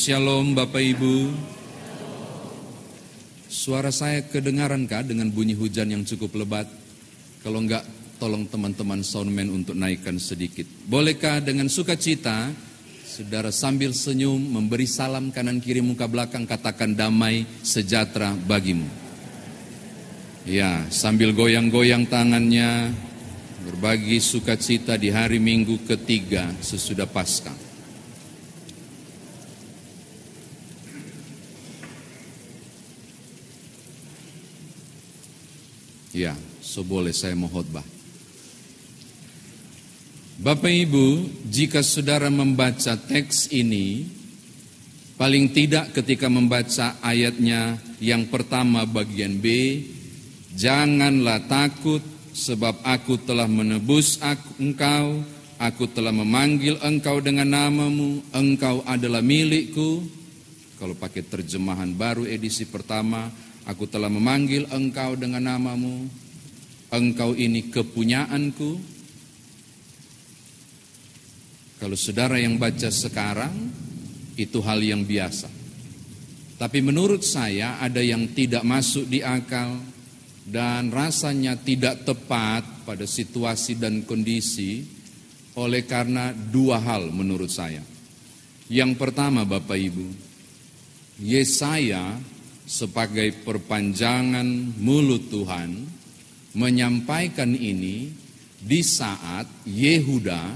Shalom Bapak Ibu. Suara saya kedengaran kah dengan bunyi hujan yang cukup lebat? Kalau enggak, tolong teman-teman soundman untuk naikkan sedikit. Bolehkah dengan sukacita, saudara sambil senyum, memberi salam kanan kiri muka belakang, katakan damai sejahtera bagimu. Ya, sambil goyang-goyang tangannya, berbagi sukacita di hari Minggu ketiga sesudah Paskah. Ya, boleh saya mau khotbah. Bapak Ibu, jika saudara membaca teks ini, paling tidak ketika membaca ayatnya yang pertama bagian B, janganlah takut sebab aku telah menebus engkau, aku telah memanggil engkau dengan namamu, engkau adalah milikku. Kalau pakai terjemahan baru edisi pertama, aku telah memanggil engkau dengan namamu, engkau ini kepunyaanku. Kalau saudara yang baca sekarang, itu hal yang biasa. Tapi menurut saya ada yang tidak masuk di akal dan rasanya tidak tepat pada situasi dan kondisi oleh karena dua hal menurut saya. Yang pertama Bapak Ibu, Yesaya sebagai perpanjangan mulut Tuhan menyampaikan ini di saat Yehuda,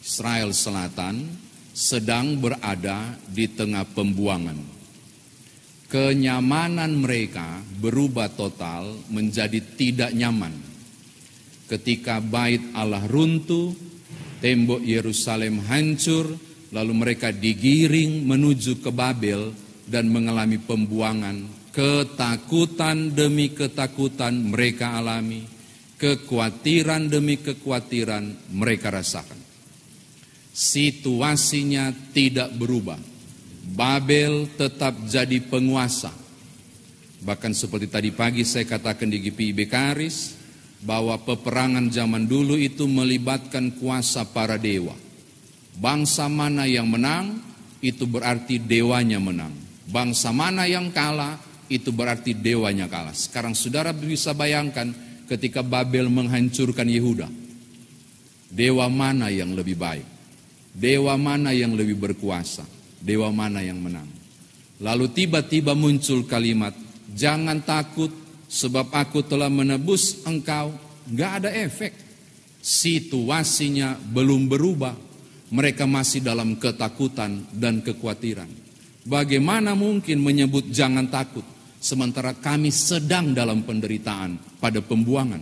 Israel Selatan, sedang berada di tengah pembuangan. Kenyamanan mereka berubah total menjadi tidak nyaman. Ketika bait Allah runtuh, tembok Yerusalem hancur, lalu mereka digiring menuju ke Babel dan mengalami pembuangan. Ketakutan demi ketakutan mereka alami, kekhawatiran demi kekhawatiran mereka rasakan. Situasinya tidak berubah. Babel tetap jadi penguasa. Bahkan seperti tadi pagi saya katakan di GPIB Karis, bahwa peperangan zaman dulu itu melibatkan kuasa para dewa. Bangsa mana yang menang, itu berarti dewanya menang. Bangsa mana yang kalah, itu berarti dewanya kalah. Sekarang saudara bisa bayangkan ketika Babel menghancurkan Yehuda. Dewa mana yang lebih baik? Dewa mana yang lebih berkuasa? Dewa mana yang menang? Lalu tiba-tiba muncul kalimat, jangan takut sebab aku telah menebus engkau. Gak ada efek. Situasinya belum berubah. Mereka masih dalam ketakutan dan kekhawatiran. Bagaimana mungkin menyebut jangan takut, sementara kami sedang dalam penderitaan pada pembuangan.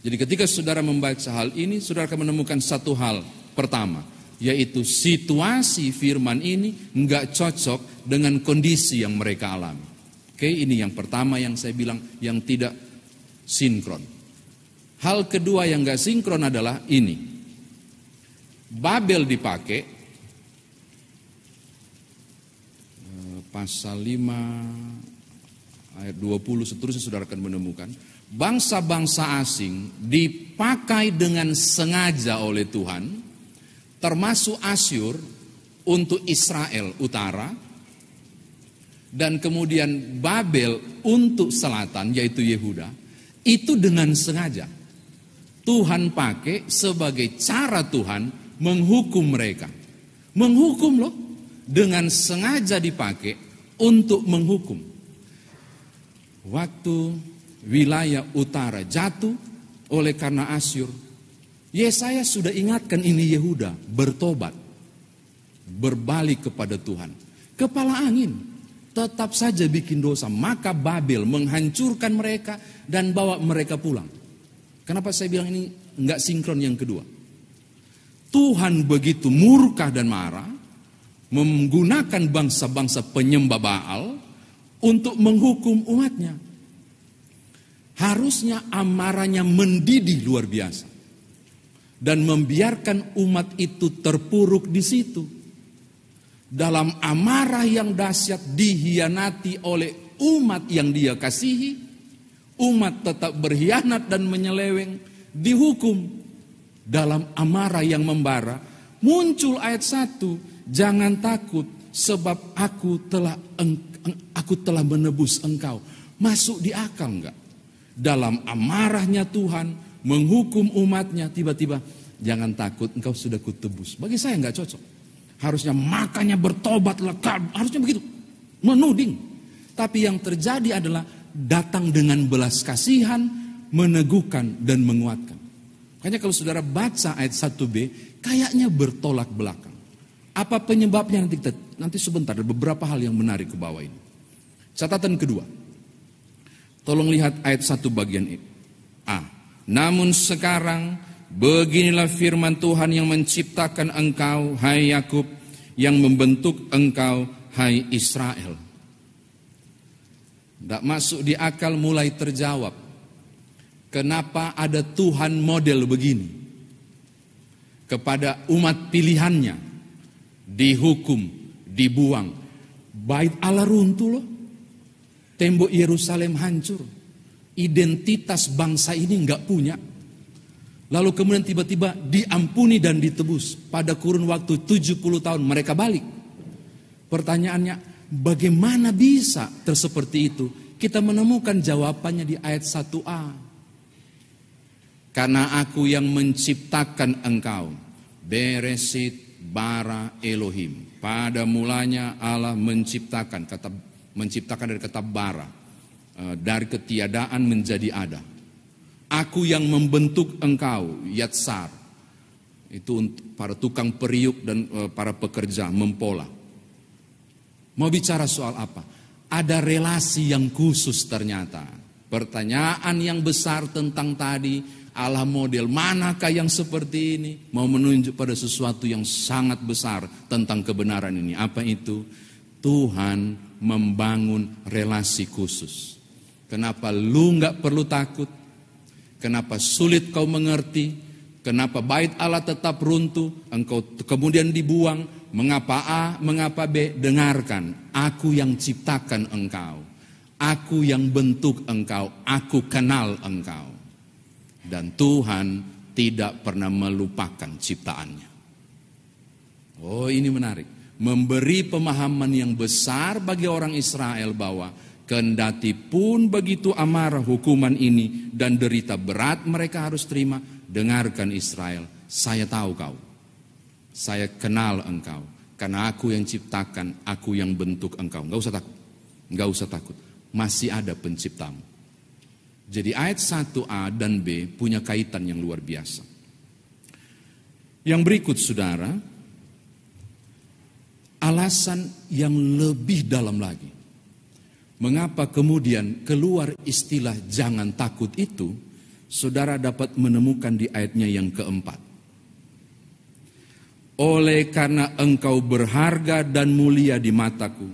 Jadi ketika saudara membaca hal ini, saudara akan menemukan satu hal pertama, yaitu situasi firman ini enggak cocok dengan kondisi yang mereka alami. Oke, ini yang pertama yang saya bilang yang tidak sinkron. Hal kedua yang enggak sinkron adalah ini. Babel dipakai, pasal 5 ayat 20 seterusnya saudara akan menemukan bangsa-bangsa asing dipakai dengan sengaja oleh Tuhan, termasuk Asyur untuk Israel utara, dan kemudian Babel untuk selatan yaitu Yehuda. Itu dengan sengaja Tuhan pakai sebagai cara Tuhan menghukum mereka. Menghukum loh, dengan sengaja dipakai untuk menghukum. Waktu wilayah utara jatuh oleh karena Asyur, Yesaya sudah ingatkan ini Yehuda bertobat, berbalik kepada Tuhan. Kepala angin tetap saja bikin dosa, maka Babel menghancurkan mereka dan bawa mereka pulang. Kenapa saya bilang ini enggak sinkron yang kedua? Tuhan begitu murka dan marah, menggunakan bangsa-bangsa penyembah Baal untuk menghukum umatnya. Harusnya amarahnya mendidih luar biasa dan membiarkan umat itu terpuruk di situ. Dalam amarah yang dahsyat dihianati oleh umat yang dia kasihi, umat tetap berkhianat dan menyeleweng, dihukum. Dalam amarah yang membara, muncul ayat 1, jangan takut sebab aku telah menebus engkau. Masuk di akal enggak? Dalam amarahnya Tuhan menghukum umatnya, tiba-tiba jangan takut, engkau sudah kutebus. Bagi saya enggak cocok. Harusnya makanya bertobatlah, harusnya begitu. Menuding. Tapi yang terjadi adalah datang dengan belas kasihan, meneguhkan dan menguatkan. Makanya kalau saudara baca ayat 1b, kayaknya bertolak belakang. Apa penyebabnya nanti sebentar, ada beberapa hal yang menarik ke bawah ini. Catatan kedua, tolong lihat ayat 1 bagian A. Namun sekarang beginilah firman Tuhan yang menciptakan engkau, hai Yakub, yang membentuk engkau, hai Israel. Tidak masuk di akal, mulai terjawab. Kenapa ada Tuhan model begini? Kepada umat pilihannya, dihukum, dibuang. Bait Allah runtuh loh. Tembok Yerusalem hancur. Identitas bangsa ini enggak punya. Lalu kemudian tiba-tiba diampuni dan ditebus. Pada kurun waktu 70 tahun mereka balik. Pertanyaannya, bagaimana bisa terseperti itu? Kita menemukan jawabannya di ayat 1a. Karena aku yang menciptakan engkau. Beresit bara Elohim. Pada mulanya Allah menciptakan. Menciptakan dari kata bara. Dari ketiadaan menjadi ada. Aku yang membentuk engkau. Yatsar. Itu untuk para tukang periuk dan para pekerja mempola. Mau bicara soal apa? Ada relasi yang khusus ternyata. Pertanyaan yang besar tentang tadi, Allah model, manakah yang seperti ini? Mau menunjuk pada sesuatu yang sangat besar tentang kebenaran ini. Apa itu? Tuhan membangun relasi khusus. Kenapa lu gak perlu takut? Kenapa sulit kau mengerti? Kenapa bait Allah tetap runtuh? Engkau kemudian dibuang. Mengapa A, mengapa B? Dengarkan, aku yang ciptakan engkau. Aku yang bentuk engkau. Aku kenal engkau. Dan Tuhan tidak pernah melupakan ciptaannya. Oh, ini menarik. Memberi pemahaman yang besar bagi orang Israel bahwa kendati pun begitu amarah hukuman ini dan derita berat mereka harus terima. Dengarkan Israel, saya tahu kau. Saya kenal engkau. Karena aku yang ciptakan, aku yang bentuk engkau. Enggak usah takut. Enggak usah takut. Masih ada penciptamu. Jadi ayat 1a dan b punya kaitan yang luar biasa. Yang berikut saudara, alasan yang lebih dalam lagi. Mengapa kemudian keluar istilah jangan takut itu, saudara dapat menemukan di ayatnya yang keempat. Oleh karena engkau berharga dan mulia di mataku,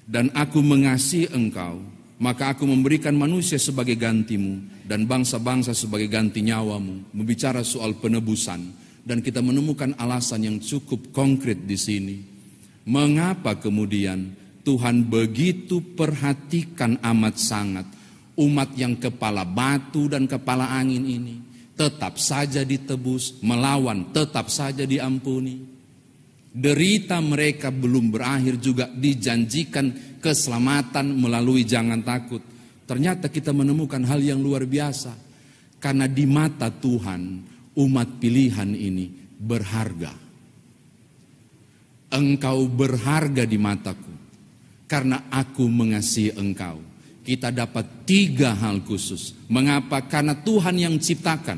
dan aku mengasihi engkau, maka aku memberikan manusia sebagai gantimu dan bangsa-bangsa sebagai ganti nyawamu. Membicara soal penebusan dan kita menemukan alasan yang cukup konkret di sini. Mengapa kemudian Tuhan begitu perhatikan amat sangat umat yang kepala batu dan kepala angin ini tetap saja ditebus, melawan tetap saja diampuni. Derita mereka belum berakhir juga dijanjikan keselamatan melalui jangan takut. Ternyata kita menemukan hal yang luar biasa. Karena di mata Tuhan umat pilihan ini berharga. Engkau berharga di mataku karena aku mengasihi engkau. Kita dapat 3 hal khusus. Mengapa? Karena Tuhan yang ciptakan.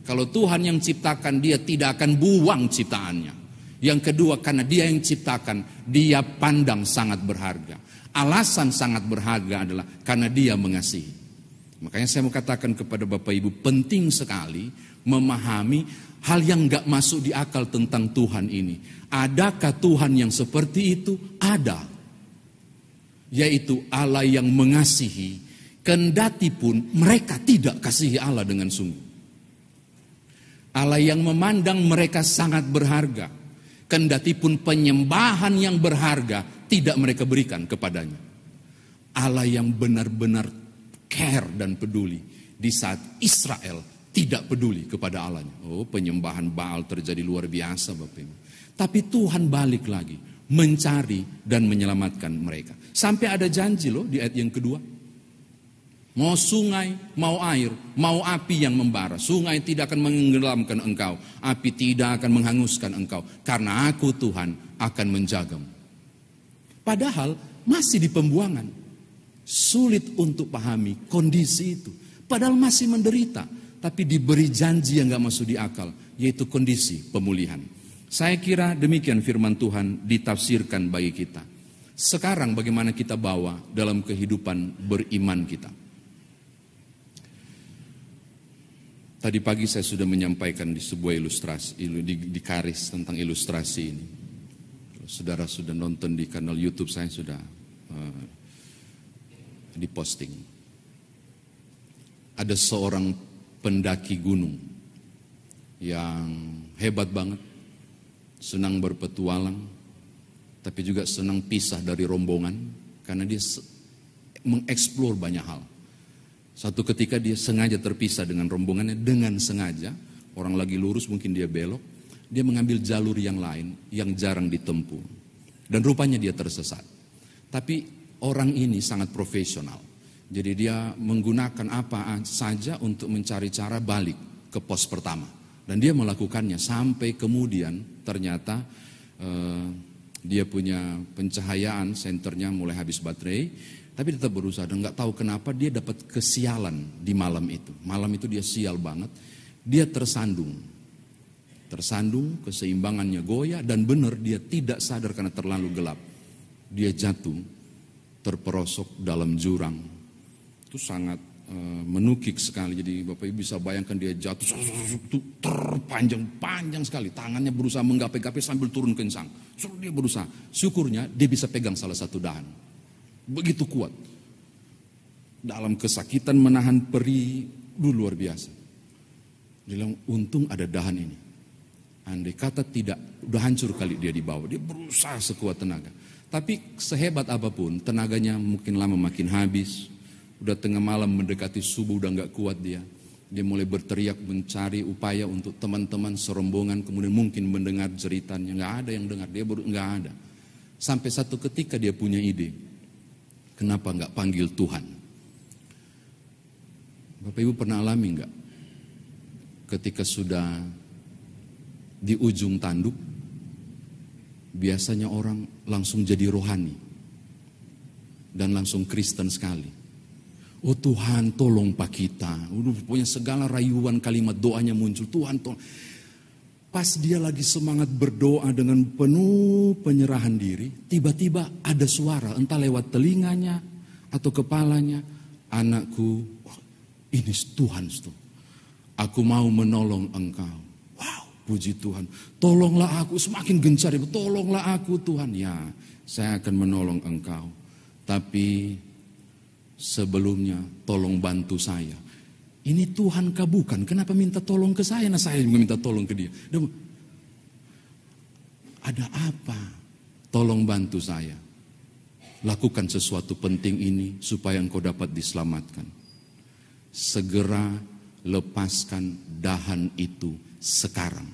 Kalau Tuhan yang ciptakan, dia tidak akan buang ciptaannya. Yang kedua, karena dia yang ciptakan, dia pandang sangat berharga. Alasan sangat berharga adalah karena dia mengasihi. Makanya saya mau katakan kepada Bapak Ibu, penting sekali memahami hal yang gak masuk di akal tentang Tuhan ini. Adakah Tuhan yang seperti itu? Ada. Yaitu Allah yang mengasihi, kendati pun mereka tidak kasihi Allah dengan sungguh. Allah yang memandang mereka sangat berharga. Kendati pun penyembahan yang berharga tidak mereka berikan kepadanya. Allah yang benar-benar care dan peduli di saat Israel tidak peduli kepada Allahnya. Oh, penyembahan Baal terjadi luar biasa Bapak Ibu. Tapi Tuhan balik lagi mencari dan menyelamatkan mereka. Sampai ada janji loh di ayat yang kedua. Mau sungai, mau air, mau api yang membara, sungai tidak akan menggelamkan engkau, api tidak akan menghanguskan engkau, karena aku Tuhan akan menjagamu. Padahal masih di pembuangan, sulit untuk pahami kondisi itu. Padahal masih menderita, tapi diberi janji yang gak masuk di akal, yaitu kondisi pemulihan. Saya kira demikian firman Tuhan ditafsirkan bagi kita. Sekarang bagaimana kita bawa dalam kehidupan beriman kita. Tadi pagi saya sudah menyampaikan di sebuah ilustrasi, di Karis tentang ilustrasi ini. Saudara sudah nonton di kanal YouTube saya sudah diposting. Ada seorang pendaki gunung yang hebat banget, senang berpetualang, tapi juga senang pisah dari rombongan karena dia mengeksplor banyak hal. Satu ketika dia sengaja terpisah dengan rombongannya, dengan sengaja, orang lagi lurus mungkin dia belok, dia mengambil jalur yang lain yang jarang ditempuh. Dan rupanya dia tersesat. Tapi orang ini sangat profesional. Jadi dia menggunakan apa saja untuk mencari cara balik ke pos pertama. Dan dia melakukannya sampai kemudian ternyata dia punya pencahayaan, senternya mulai habis baterai. Tapi tetap berusaha dan gak tahu kenapa dia dapat kesialan di malam itu. Malam itu dia sial banget. Dia tersandung, keseimbangannya goyah dan benar dia tidak sadar karena terlalu gelap. Dia jatuh, terperosok dalam jurang. Itu sangat menukik sekali. Jadi Bapak Ibu bisa bayangkan dia jatuh terpanjang sekali. Tangannya berusaha menggapai-gapai sambil turun kencang. Dia berusaha. Syukurnya dia bisa pegang salah satu dahan. Begitu kuat. Dalam kesakitan menahan perih luar biasa. Dia bilang untung ada dahan ini. Andai kata tidak, udah hancur kali dia di bawah. Dia berusaha sekuat tenaga. Tapi sehebat apapun, tenaganya mungkin lama makin habis. Udah tengah malam mendekati subuh, udah gak kuat dia. Dia mulai berteriak mencari upaya untuk teman-teman serombongan. Kemudian mungkin mendengar jeritannya. Gak ada yang dengar, dia gak ada. Sampai satu ketika dia punya ide. Kenapa gak panggil Tuhan? Bapak Ibu pernah alami gak? Ketika sudah di ujung tanduk, biasanya orang langsung jadi rohani. Dan langsung Kristen sekali. Oh Tuhan tolong Pak kita. Pokoknya segala rayuan kalimat doanya muncul. Tuhan tolong. Pas dia lagi semangat berdoa dengan penuh penyerahan diri, tiba-tiba ada suara entah lewat telinganya atau kepalanya. Anakku, ini Tuhan. Aku mau menolong engkau. Wow, puji Tuhan. Tolonglah aku, semakin gencar. Tolonglah aku Tuhan. Ya, saya akan menolong engkau. Tapi sebelumnya tolong bantu saya. Ini Tuhan kah bukan? Kenapa minta tolong ke saya? Nah saya juga minta tolong ke dia. Ada apa? Tolong bantu saya. Lakukan sesuatu penting ini supaya engkau dapat diselamatkan. Segera lepaskan dahan itu sekarang.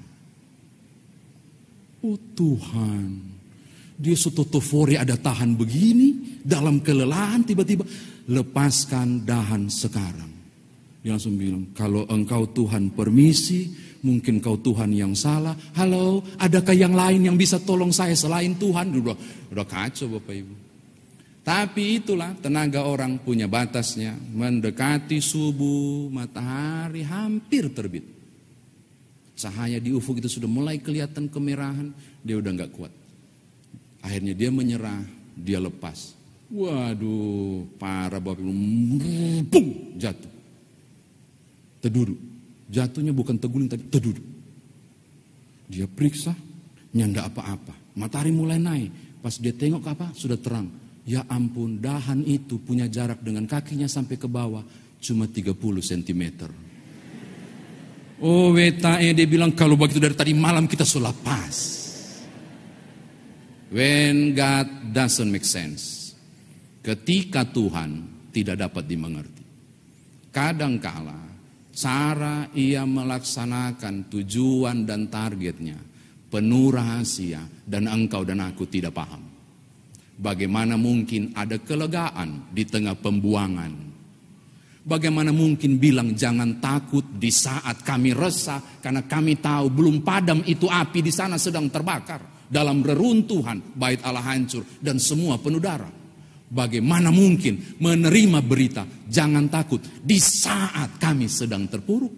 Oh Tuhan. Dia sototofori ada tahan begini. Dalam kelelahan tiba-tiba. Lepaskan dahan sekarang. Dia langsung bilang, kalau engkau Tuhan permisi, mungkin kau Tuhan yang salah. Halo, adakah yang lain yang bisa tolong saya selain Tuhan? Udah kacau Bapak Ibu. Tapi itulah tenaga orang punya batasnya. Mendekati subuh, matahari hampir terbit. Cahaya di ufuk itu sudah mulai kelihatan kemerahan. Dia udah gak kuat. Akhirnya dia menyerah, dia lepas. Waduh, parah Bapak Ibu. Bum, jatuh. Terduduk. Jatuhnya bukan terguling tapi terduduk. Dia periksa, nyanda apa-apa. Matahari mulai naik. Pas dia tengok apa? Sudah terang. Ya ampun, dahan itu punya jarak dengan kakinya sampai ke bawah cuma 30 cm. Oh wetae, dia bilang kalau begitu dari tadi malam kita sudah lepas. When God doesn't make sense. Ketika Tuhan tidak dapat dimengerti. Kadangkala cara ia melaksanakan tujuan dan targetnya penuh rahasia, dan engkau dan aku tidak paham. Bagaimana mungkin ada kelegaan di tengah pembuangan? Bagaimana mungkin bilang jangan takut di saat kami resah karena kami tahu belum padam itu api di sana sedang terbakar. Dalam reruntuhan bait Allah hancur dan semua penuh darah. Bagaimana mungkin menerima berita jangan takut di saat kami sedang terpuruk?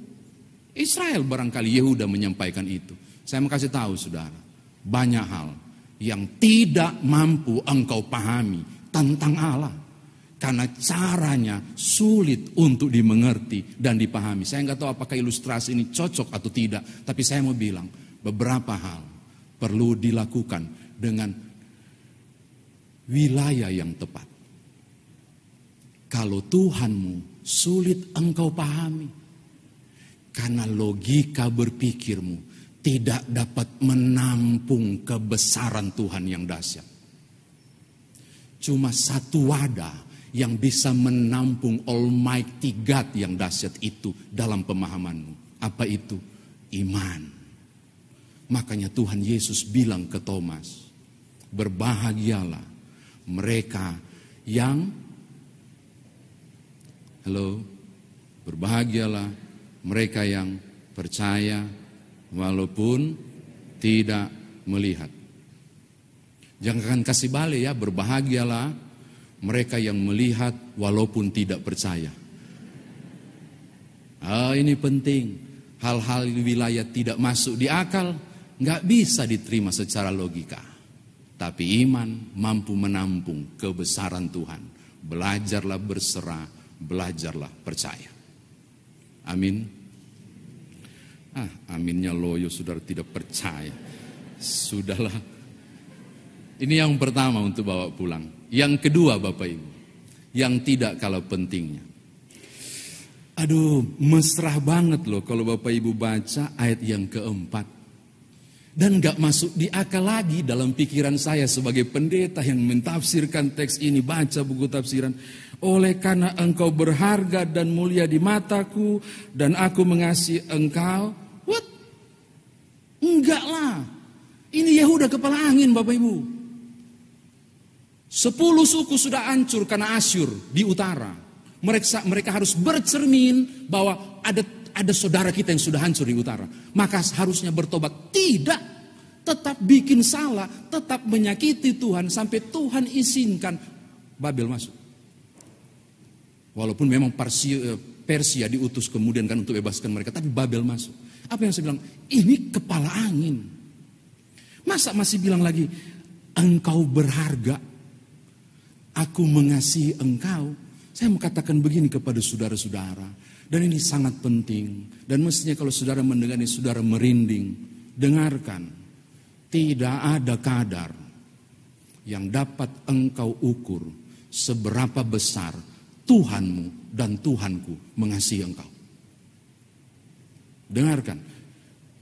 Israel barangkali Yehuda menyampaikan itu. Saya mau kasih tahu saudara, banyak hal yang tidak mampu engkau pahami tentang Allah. Karena caranya sulit untuk dimengerti dan dipahami. Saya nggak tahu apakah ilustrasi ini cocok atau tidak. Tapi saya mau bilang beberapa hal perlu dilakukan dengan wilayah yang tepat. Kalau Tuhanmu sulit engkau pahami. Karena logika berpikirmu tidak dapat menampung kebesaran Tuhan yang dahsyat. Cuma satu wadah yang bisa menampung Almighty God yang dahsyat itu dalam pemahamanmu. Apa itu? Iman. Makanya Tuhan Yesus bilang ke Thomas, berbahagialah mereka yang, berbahagialah mereka yang percaya walaupun tidak melihat. Jangan kasih balik ya, berbahagialah mereka yang melihat walaupun tidak percaya. Ini penting. Hal-hal di wilayah tidak masuk di akal, nggak bisa diterima secara logika. Tapi iman mampu menampung kebesaran Tuhan. Belajarlah berserah, belajarlah percaya. Amin. Aminnya loyo, saudara tidak percaya. Sudahlah. Ini yang pertama untuk bawa pulang. Yang kedua Bapak Ibu, yang tidak kalah pentingnya. Aduh, mesra banget loh kalau Bapak Ibu baca ayat yang keempat. Dan gak masuk di akal lagi dalam pikiran saya sebagai pendeta yang mentafsirkan teks ini, baca buku tafsiran. Oleh karena engkau berharga dan mulia di mataku dan aku mengasihi engkau. What? Enggak lah. Ini Yehuda kepala angin Bapak Ibu. 10 suku sudah hancur karena Asyur di utara. Mereka harus bercermin bahwa ada saudara kita yang sudah hancur di utara. Maka harusnya bertobat. Tidak. Tetap bikin salah. Tetap menyakiti Tuhan. Sampai Tuhan izinkan Babel masuk. Walaupun memang Persia diutus kemudian kan untuk bebaskan mereka. Tapi Babel masuk. Apa yang saya bilang? Ini kepala angin. Masa masih bilang lagi, engkau berharga. Aku mengasihi engkau. Saya mau katakan begini kepada saudara-saudara. Dan ini sangat penting. Dan mestinya kalau saudara mendengar ini, saudara merinding. Dengarkan. Tidak ada kadar yang dapat engkau ukur seberapa besar Tuhanmu dan Tuhanku mengasihi engkau. Dengarkan.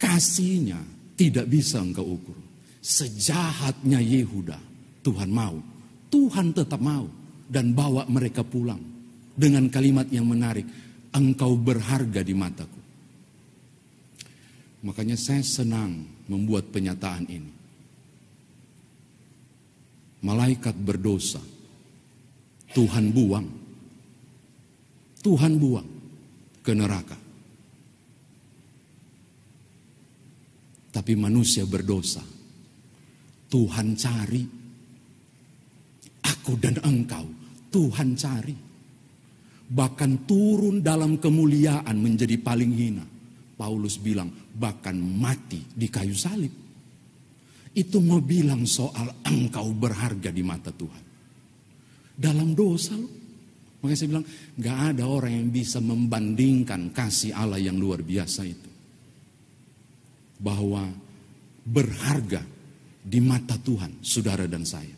Kasihnya tidak bisa engkau ukur. Sejahatnya Yehuda, Tuhan mau. Tuhan tetap mau dan bawa mereka pulang dengan kalimat yang menarik, engkau berharga di mataku. Makanya saya senang membuat penyataan ini. Malaikat berdosa, Tuhan buang. Tuhan buang ke neraka. Tapi manusia berdosa, Tuhan cari. Aku dan engkau, Tuhan cari. Bahkan turun dalam kemuliaan menjadi paling hina. Paulus bilang, bahkan mati di kayu salib. Itu mau bilang soal engkau berharga di mata Tuhan. Dalam dosa loh. Makanya saya bilang, gak ada orang yang bisa membandingkan kasih Allah yang luar biasa itu. Bahwa berharga di mata Tuhan, saudara dan saya.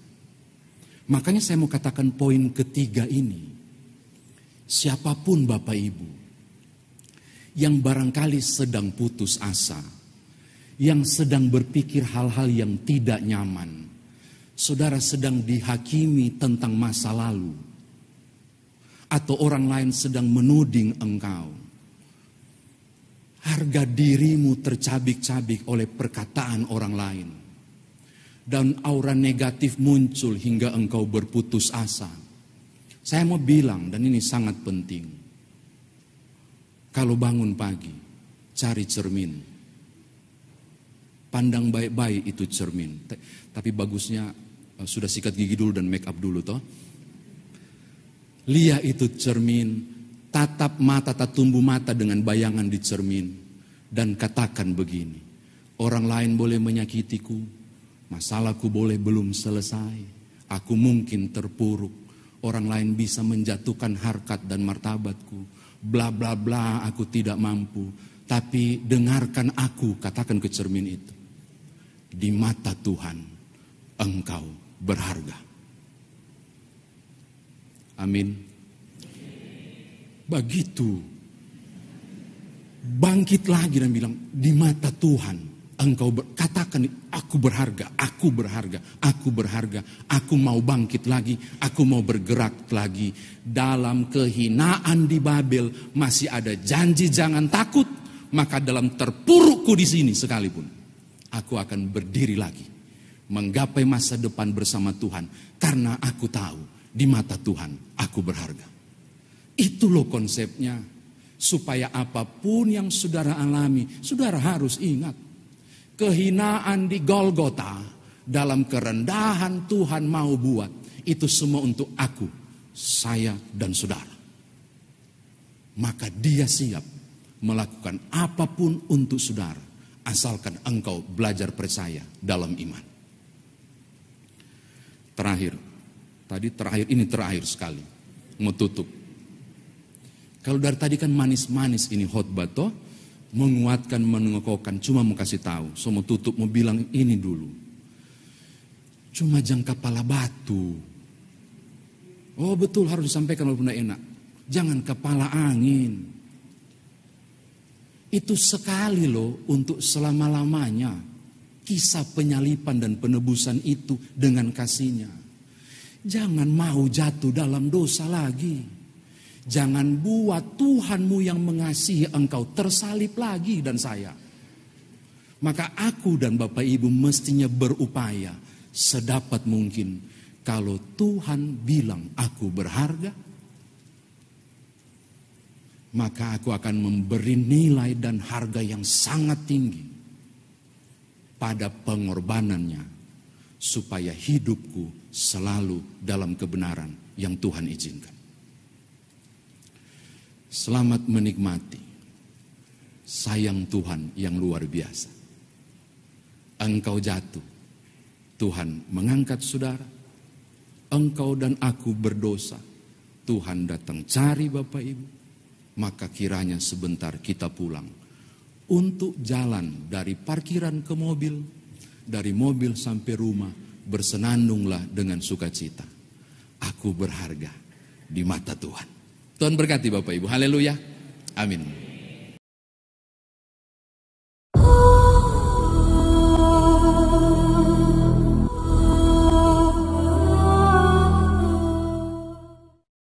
Makanya saya mau katakan poin ketiga ini. Siapapun Bapak Ibu yang barangkali sedang putus asa, yang sedang berpikir hal-hal yang tidak nyaman, saudara sedang dihakimi tentang masa lalu, atau orang lain sedang menuding engkau. harga dirimu tercabik-cabik oleh perkataan orang lain. Dan aura negatif muncul hingga engkau berputus asa. Saya mau bilang, dan ini sangat penting. Kalau bangun pagi, cari cermin. Pandang baik-baik itu cermin. Tapi bagusnya sudah sikat gigi dulu dan make up dulu toh. Lihat itu cermin, tatap mata, tumbuh mata dengan bayangan di cermin. Dan katakan begini, orang lain boleh menyakitiku, masalahku boleh belum selesai, aku mungkin terpuruk, orang lain bisa menjatuhkan harkat dan martabatku, bla bla bla, aku tidak mampu. Tapi dengarkan aku, katakan ke cermin itu, di mata Tuhan engkau berharga. Amin. Begitu. Bangkit lagi dan bilang, di mata Tuhan engkau katakan, aku berharga, aku berharga, aku berharga. Aku mau bangkit lagi, aku mau bergerak lagi. Dalam kehinaan di Babel masih ada janji jangan takut. Maka dalam terpurukku di sini sekalipun, aku akan berdiri lagi. Menggapai masa depan bersama Tuhan. Karena aku tahu di mata Tuhan aku berharga. Itu loh konsepnya. Supaya apapun yang saudara alami, saudara harus ingat. Kehinaan di Golgota, dalam kerendahan Tuhan mau buat. Itu semua untuk aku, saya dan saudara. Maka dia siap melakukan apapun untuk saudara. Asalkan engkau belajar percaya dalam iman. Ini terakhir sekali. Mau tutup. Kalau dari tadi kan manis-manis ini khotbah toh. Menguatkan, mengokohkan. Cuma mau kasih tahu. So mau tutup, mau bilang ini dulu. Cuma jangan kepala batu. Oh betul harus disampaikan walaupun tidak enak. Jangan kepala angin. Itu sekali loh untuk selama-lamanya. Kisah penyalipan dan penebusan itu dengan kasihnya. Jangan mau jatuh dalam dosa lagi. Jangan buat Tuhanmu yang mengasihi engkau tersalib lagi dan saya. Maka aku dan Bapak Ibu mestinya berupaya sedapat mungkin. Kalau Tuhan bilang aku berharga, maka aku akan memberi nilai dan harga yang sangat tinggi pada pengorbanannya. Supaya hidupku selalu dalam kebenaran yang Tuhan izinkan. Selamat menikmati sayang Tuhan yang luar biasa. Engkau jatuh, Tuhan mengangkat saudara. Engkau dan aku berdosa, Tuhan datang cari Bapak Ibu. Maka kiranya sebentar kita pulang. Untuk jalan dari parkiran ke mobil, dari mobil sampai rumah, bersenandunglah dengan sukacita. Aku berharga di mata Tuhan. Tuhan berkati Bapak Ibu. Haleluya. Amin.